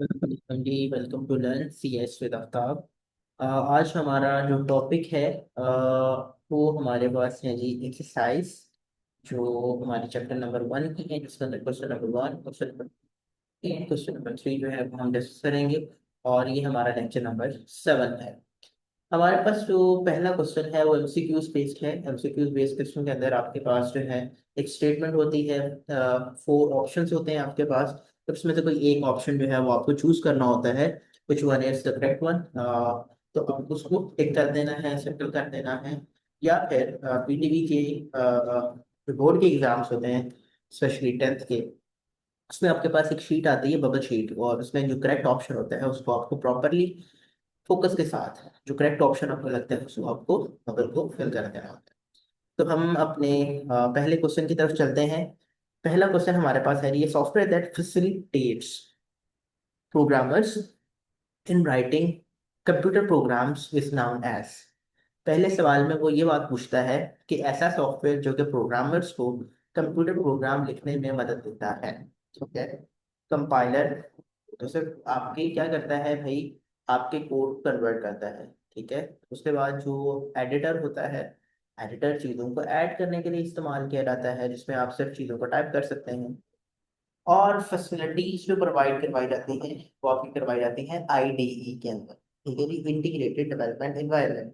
Ji welcome to learn C S with Aftab. आज हमारा जो टॉपिक है वो हमारे पास है जी एक्सरसाइज, जो हमारे चैप्टर नंबर 1 की है, जिसका क्वेश्चन नंबर 1, क्वेश्चन नंबर 3 जो है वो हम डिस्कस करेंगे। और ये हमारा लेक्चर नंबर 7 है। हमारे पास जो पहला क्वेश्चन है वो एमसीक्यूज बेस्ड है। एमसीक्यूज बेस्ड क्वेश्चन के अंदर आपके पास जो है एक स्टेटमेंट होती है, 4 ऑप्शंस होते हैं आपके पास। तो उसमें से कोई एक ऑप्शन जो है वो आपको चूज करना होता है, which one is the correct one. तो आपको उसको टिक कर देना है, सर्कल कर देना है। या फिर पीटीवी के जो बोर्ड के एग्जाम्स होते हैं, स्पेशली 10th के, उसमें आपके पास एक शीट आती है, बबल शीट, और उसमें जो करेक्ट ऑप्शन होता है उसको आपको प्रॉपरली फोकस के साथ जो करेक्ट ऑप्शन आपको लगता है उसको आपको बबल को फिल कर देना होता है। तो हम अपने पहले क्वेश्चन की तरफ चलते हैं। पहला क्वेश्चन हमारे पास है, ये software that facilitates programmers in writing computer programs is known as. पहले सवाल में वो ये बात पूछता है कि ऐसा सॉफ्टवेयर जो कि प्रोग्रामर्स को कंप्यूटर प्रोग्राम लिखने में मदद देता है, ठीक है। कंपाइलर तो सिर्फ आपके क्या करता है भाई, आपके कोड कन्वर्ट करता है, ठीक है। उसके बाद जो एडिटर होता है, एडिटर चीज़ों को ऐड करने के लिए इस्तेमाल किया जाता है, जिसमें आप सिर्फ चीज़ों को टाइप कर सकते हैं। और फैसिलिटीज जो प्रोवाइड करवाई जाती हैं वो आपकी करवाई जाती हैं आईडीई के अंदर, ठीक है जी, इंटीग्रेटेड डेवलपमेंट एनवायरनमेंट,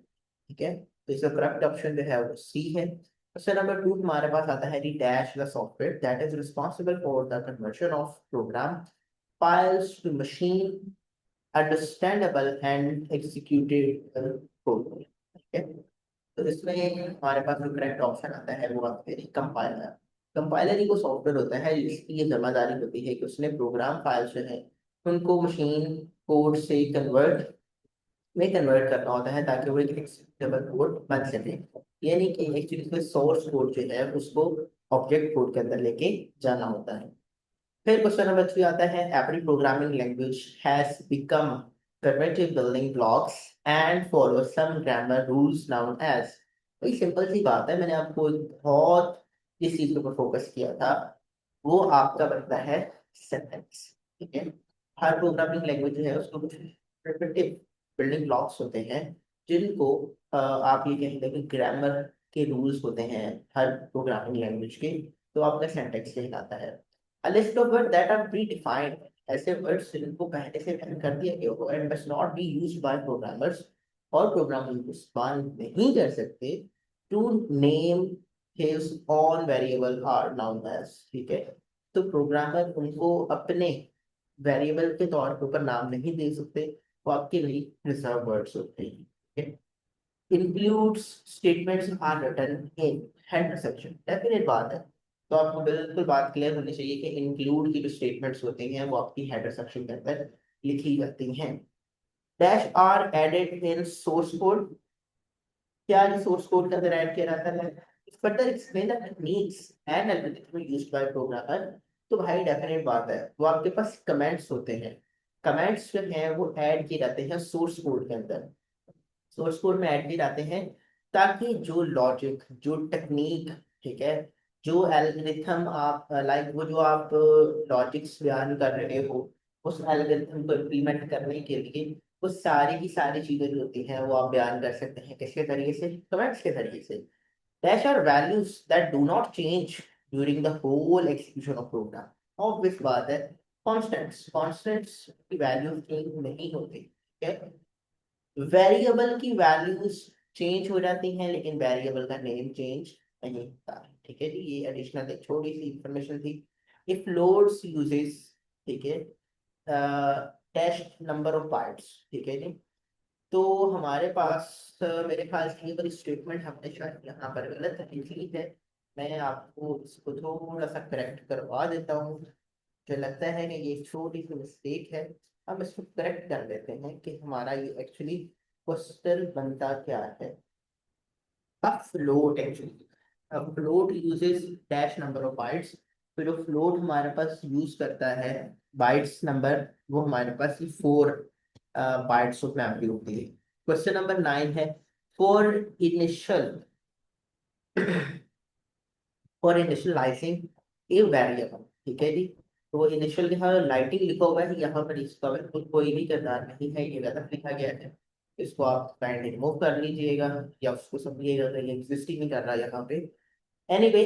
ठीक है। तो इसका करेक्ट ऑप्शन जो है वो सी है। क्वेश्चन नंबर 2 हमारे पास आता है, the dash the software that is responsible for the conversion of program files to machine understandable and executable code, ठीक है। तो इसमें हमारे पास जो करेक्ट ऑप्शन आता है वो आता है कंपाइलर। कंपाइलर ही वो सॉफ्टवेयर होता है जिसकी ये जिम्मेदारी होती है कि उसने प्रोग्राम फाइल्स जो है उनको मशीन कोड से कन्वर्ट करना होता है, ताकि वो एक एक्सेप्टेबल कोड बन सके। यानी कि एक्चुअली सोर्स कोड जो है उसको ऑब्जेक्ट कोड के अंदर लेके जाना होता है। फिर क्वेश्चन नंबर 3 आता है, every programming language has become primitive building blocks and follow some grammar rules known as। वही सिंपल सी बात है, मैंने आपको बहुत जिस चीज के ऊपर फोकस किया था वो आपका बनता है सेंटेंस, ठीक है। हर प्रोग्रामिंग लैंग्वेज जो है उसको कुछ प्रिमिटिव बिल्डिंग ब्लॉक्स होते हैं, जिनको आप ये कहेंगे कि ग्रामर के रूल्स होते हैं हर प्रोग्रामिंग लैंग्वेज के। तो आपका सेंटेंस कहलाता है। A list of words that are predefined, ऐसे वर्ड्स जिनको पहले से डिफाइन कर दिया गया हो and must not be used by programmers, और प्रोग्रामर को इस्तेमाल नहीं कर सकते, to name his own variable are known as, ठीक है। तो प्रोग्रामर उनको अपने वेरिएबल के तौर के ऊपर नाम नहीं दे सकते, वो आपके लिए रिजर्व वर्ड्स होते हैं, ठीक है। Includes statements are written in header section, definite बात है। तो आपको बिल्कुल बात क्लियर होनी चाहिए कि इंक्लूड की जो स्टेटमेंट्स होती हैं वो आपकी हेडर सेक्शन के अंदर लिखी जाती हैं। Dash are added in source code, क्या ये सोर्स कोड के अंदर ऐड किया जाता है। Further explain the techniques and algorithm used by programmer. तो भाई डेफिनेट बात है, वो आपके पास कमेंट्स होते हैं। कमेंट्स जो हैं वो ऐड किए जाते हैं सोर्स कोड के अंदर, सोर्स कोड में ऐड किए जाते हैं, ताकि जो लॉजिक, जो टेक्निक, ठीक है, जो एल्गोरिथम आप लाइक वो जो आप लॉजिक्स बयान कर रहे हो, उस एल्गोरिथम को इम्प्लीमेंट करने के लिए वो सारी की सारी चीजें जो होती हैं वो आप बयान कर सकते हैं किसके जरिए से, कमेंट्स के जरिए से। Dash are values that do not change during the whole execution of program। Obvious बात है, कॉन्स्टेंट्स कॉन्स्टेंट्स की वैल्यू चेंज नहीं होती, ठीक है। वेरिएबल की वैल्यूज चेंज हो जाती हैं लेकिन वेरिएबल का नेम चेंज नहीं होता है, ठीक है जी। ये एडिशनल एक छोटी सी इंफॉर्मेशन थी। इफ लोड्स यूजेस, ठीक है, डैश नंबर ऑफ बाइट्स, ठीक है जी। तो हमारे पास मेरे ख्याल से ये वाली स्टेटमेंट हमने शायद यहाँ पर गलत लिखी है। मैं आपको इसको थोड़ा सा करेक्ट करवा देता हूँ। मुझे लगता है कि ये छोटी सी मिस्टेक है, हम इसको करेक्ट कर देते हैं कि हमारा ये एक्चुअली क्वेश्चन बनता क्या है। अब फ्लोट एक्चुअली, अब float uses dash number of bytes. तो जो फ्लोट हमारे पास यूज करता है बाइट्स नंबर, वो हमारे पास 4 बाइट्स ऑफ मेमोरी होती है। क्वेश्चन नंबर 9 है, for initial for initializing a variable, ठीक है जी। तो वो इनिशियल यहाँ लाइटिंग लिखा हुआ है, यहाँ पर इसका कोई भी किरदार नहीं है, ये गलत लिखा गया है। इसको आप काइंड रिमूव कर लीजिएगा या उसको समझिएगा कि ये एग्जिस्टिंग नहीं कर रहा यहाँ पे। Anyway,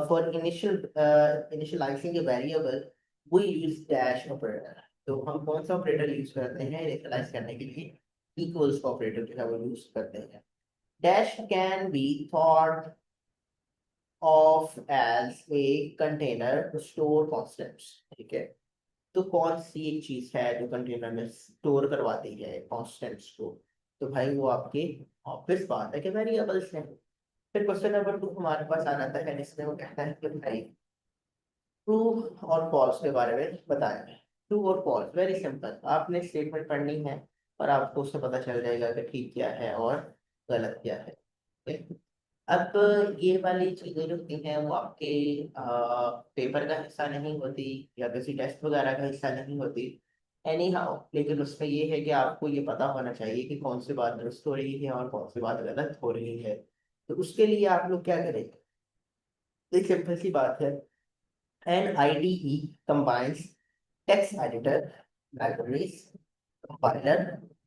for initializing a variable we use dash operator. तो हम कौन सा ऑपरेटर यूज करते हैं इनिशियलाइज करने के लिए? इक्वल्स का ऑपरेटर जो है वो यूज करते हैं। Dash can be thought of as a container to store constants. ठीक है, तो कौन सी एक चीज है जो कंटेनर में स्टोर करवाती है कॉन्स्टेंट्स को? तो भाई वो आपके ऑब्वियस बात है कि वेरिएबल्स हैं। फिर क्वेश्चन नंबर 2 हमारे पास आ जाता है, जिसमें वो कहता है कि भाई ट्रू और फॉल्स के बारे में बताएं। ट्रू और फॉल्स वेरी सिंपल, आपने स्टेटमेंट पढ़नी है और आपको उससे पता चल जाएगा कि ठीक क्या है और गलत क्या है। ठीक है? अब ये वाली चीजें जो होती हैं वो आपके पेपर का हिस्सा नहीं होती या किसी टेस्ट वगैरह का हिस्सा नहीं होती एनी हाउ, लेकिन उसमें ये है कि आपको ये पता होना चाहिए कि कौन सी बात दुरुस्त हो रही है और कौन सी बात गलत हो रही है। तो उसके लिए आप लोग क्या करेंगे? एक सिंपल सी बात है, N IDE combines text editor, libraries, compiler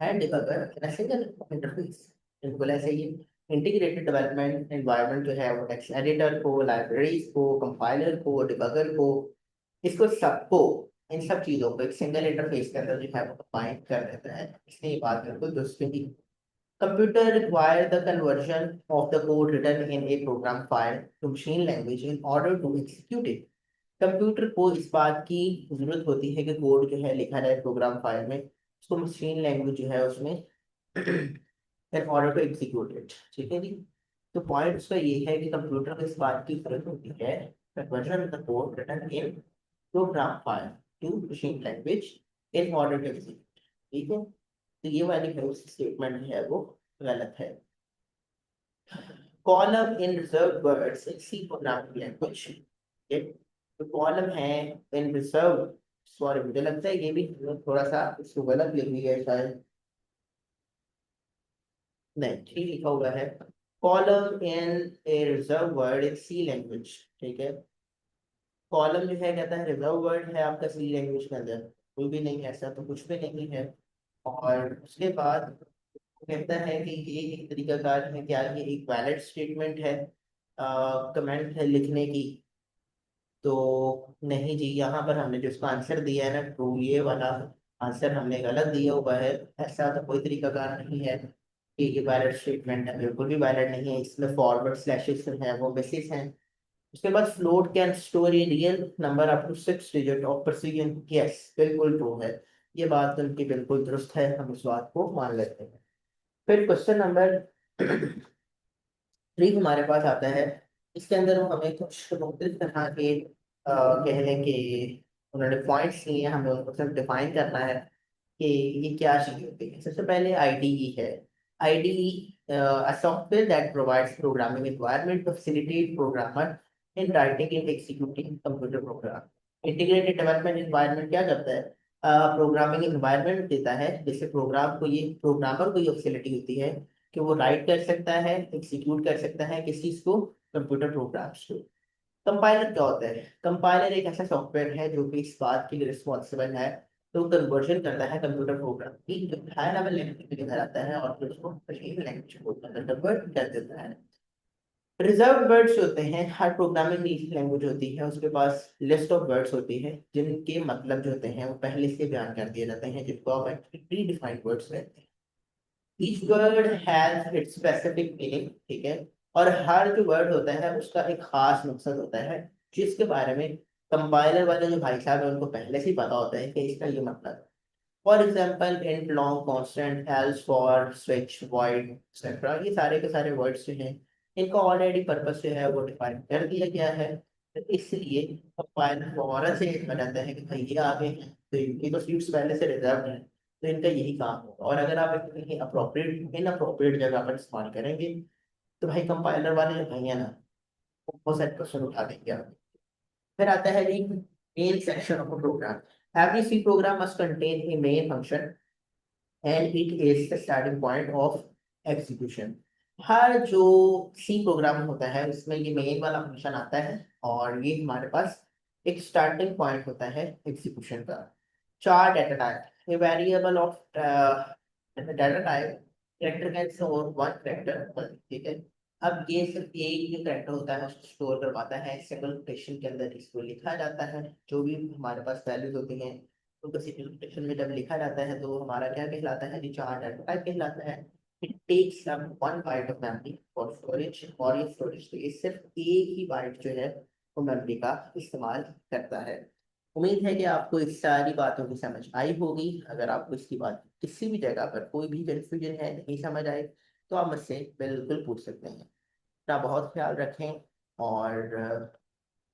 and debugger in a single interface। बिल्कुल ऐसे ही इंटीग्रेटेड डेवलपमेंट एनवायरनमेंट जो है वो टेक्स्ट एडिटर को, लाइब्रेरीज को, कंपाइलर को, डिबगर को, इसको सबको, इन सब चीजों को एक सिंगल इंटरफेस के अंदर जो है वो कंबाइन कर देता है। इसलिए ये बात बिल्कुल दुरुस्त ही। Computer require the conversion of the code written in a program file to machine language in order to execute it। Computer को इस बात की जरूरत होती है कि कोड जो है लिखा जाए प्रोग्राम फाइल में, उसको मशीन लैंग्वेज जो है उसमें in order to execute it. ठीक है जी। तो पॉइंट उसका ये है कि कंप्यूटर को इस बात की जरूरत होती है conversion the code written in program file to machine language in order to execute. ठीक है, तो ये वाली जो स्टेटमेंट है वो गलत है। Column in reserve words in C programming language. तो कॉलम है इन रिजर्व, सॉरी मुझे लगता है ये भी थोड़ा सा इसको गलत लिख लिया है शायद, नहीं ठीक लिखा हुआ है। Column in a reserve word in C language. ठीक है, कॉलम जो है कहता है रिजर्व वर्ड है आपका सी लैंग्वेज के अंदर, कोई भी नहीं, ऐसा तो कुछ भी नहीं है। और उसके बाद कहता है कि ये एक तरीका कार है, क्या ये एक वैलिड स्टेटमेंट है, कमेंट है लिखने की? तो नहीं जी, यहाँ पर हमने जो इसका आंसर दिया है ना ट्रू, ये वाला आंसर हमने गलत दिया हुआ है। ऐसा तो कोई तरीकाकार नहीं है कि ये वैलिड स्टेटमेंट है, बिल्कुल भी वैलिड नहीं है। इसमें फॉरवर्ड स्लैशेस हैं वो बेसिस हैं। उसके बाद float can store a real number up to 6 digit of precision. Yes, बिल्कुल ट्रू है, ये बात तो उनकी बिल्कुल दुरुस्त है, हम इस बात को मान लेते हैं। फिर क्वेश्चन नंबर 3 हमारे पास आता है। इसके अंदर वो हमें कुछ मुख्तलिफ तरह के कह लें कि उन्होंने पॉइंट्स लिए हैं, हमें उनको सिर्फ डिफाइन करना है कि ये क्या चीज़ होती है। सबसे पहले IDE है। IDE a software that provides programming environment to facilitate programmer in writing and executing computer program। integrated development environment क्या करता है? प्रोग्रामिंग environment देता है जिससे प्रोग्राम को, ये प्रोग्रामर को ये फैसिलिटी होती है कि वो राइट कर सकता है, एग्जीक्यूट कर सकता है किस चीज को, कंप्यूटर प्रोग्राम्स को। कंपाइलर क्या होता है? कंपाइलर एक ऐसा सॉफ्टवेयर है जो कि इस बात के लिए रिस्पॉन्सिबल है, तो कन्वर्जन करता है कंप्यूटर प्रोग्राम की जो हाई लेवल लैंग्वेज में लिखा जाता है और फिर उसको मशीन लैंग्वेज में कन्वर्ट कर देता है। रिजर्व वर्ड्स होते हैं, हर प्रोग्रामिंग लैंग्वेज होती है उसके पास लिस्ट ऑफ वर्ड्स होती है जिनके मतलब जो होते हैं वो पहले से बयान कर दिए जाते हैं, जिनको आप प्री डिफाइंड वर्ड्स कहते हैं। Each word has its specific meaning. ठीक है, और हर जो वर्ड होता है उसका एक खास मकसद होता है जिसके बारे में कंपाइलर वाले जो भाई साहब है उनको पहले से ही पता होता है कि इसका ये मतलब है। For example int, long, constant, else, for, switch, void etcetera, ये सारे के सारे वर्ड्स जो हैं इनका ऑलरेडी पर्पस जो है वो डिफाइन कर दिया गया है। तो इसलिए कंपाइलर फौरन से बताता है कि भाई ये आगे हैं तो इनकी तो सीट्स पहले से रिजर्व हैं, तो इनका यही काम होगा। और अगर आप कहीं अप्रोप्रिएट इन अप्रोप्रिएट जगह पर इस्तेमाल करेंगे तो भाई कंपाइलर वाले जो भाई है ना वो बहुत सारे क्वेश्चन उठा देंगे आप। फिर आता है जी main section of a program। Every C program must contain a main function and it is the starting point of execution। हर जो सी प्रोग्राम होता है उसमें ये मेन वाला फंक्शन आता है और ये हमारे पास एक स्टार्टिंग पॉइंट होता है एग्जीक्यूशन का। चार data type, a variable of data type, character can store one character, ठीक है। अब ये सिर्फ एक जो कैरेक्टर होता है उसको स्टोर करवाता है, सिंगल कोटेशन के अंदर इसको लिखा जाता है। जो भी हमारे पास वैल्यूज होती हैं उनको सिंगल कोटेशन में जब लिखा जाता है तो हमारा क्या कहलाता है, ये चार डाटा टाइप कहलाता है। It takes up one byte of memory for storage, और ये स्टोरेज तो ये सिर्फ एक ही बाइट जो है वो मेमोरी का इस्तेमाल करता है। उम्मीद है कि आपको इस सारी बातों की समझ आई होगी। अगर आपको इसकी बात किसी भी जगह पर कोई भी कंफ्यूजन है, नहीं समझ आए, तो आप मुझसे बिल्कुल पूछ सकते हैं। अपना बहुत ख्याल रखें और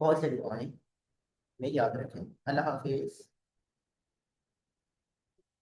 बहुत सारी दुआएं में याद रखें। अल्लाह हाफिज।